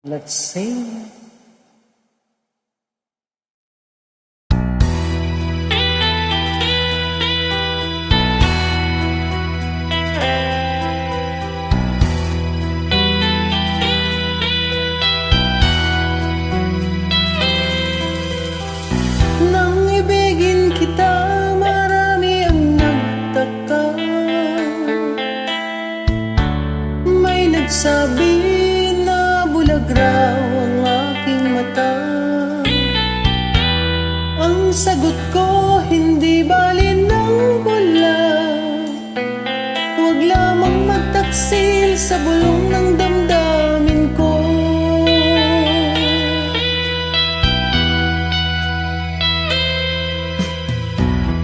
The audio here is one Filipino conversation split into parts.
Let's sing. Nang ibigin kita, marami ang nagtaka. May nagsabi na bulag raw ang aking mata. Ang sagot ko, hindi bali ng bulag. Huwag lamang magtaksil sa bulong ng damdamin ko.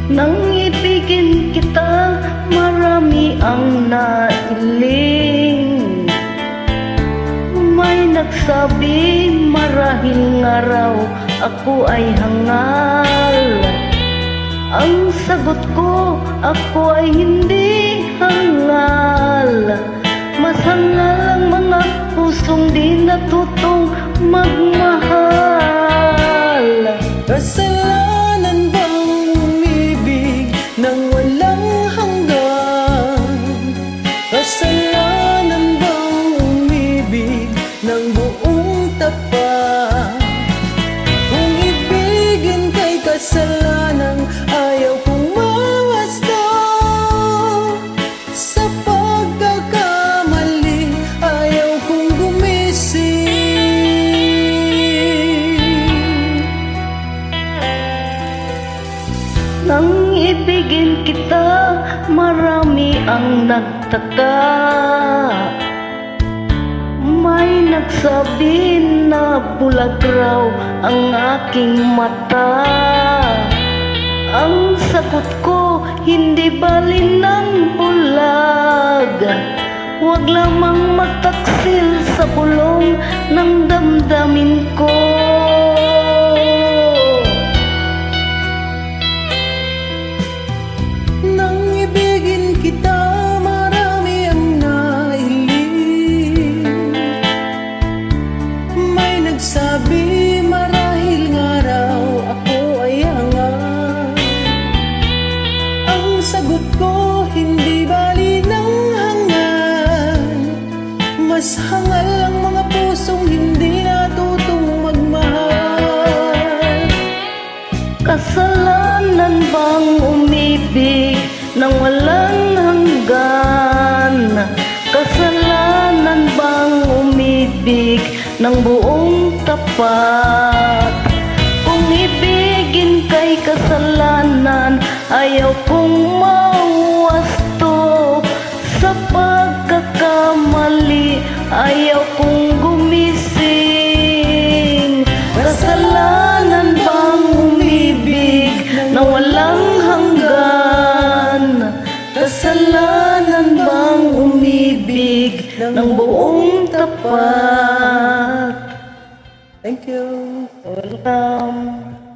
Nang ibigin kita, marami ang nailing. May nagsabi, marahil nga raw ako ay hangal. Ang sagot ko, ako ay hindi hangal. Mas hangal ang mga pusong di natutong magmahal. Kasalanan bang umibig nang walang hanggan? Kasalanan bang umibig ng buong tapat? Kung ibigin kay kasalanan, ayaw kong mawasto. Sa pagkakamali, ayaw kong gumising. Nang ibigin kita, marami ang nagtaka. May nagsabi na bulag raw ang aking mata. Ang sagot ko, hindi bali ng bulag. Huwag lamang magtaksil sa bulong ng damdamin ko. Nang ibigin kita, marami ang nahiling. May nagsabi, marahil nga raw ako ay hangal. Ang sagot ko, hindi bali ng hangal. Mas hangal ang mga pusong hindi natutong magmahal. Kasalanan bang umibig nang walang hanggan? Kasalanan bang umibig ng buong tapat? Kung ibigin kay kasalanan, ayaw kong mawasto. Sa pagkakamali, ayaw kong gumising. Kasalanan bang umibig na walang hanggan? Kasalanan bang umibig ng buong tapat? Thank you. Welcome.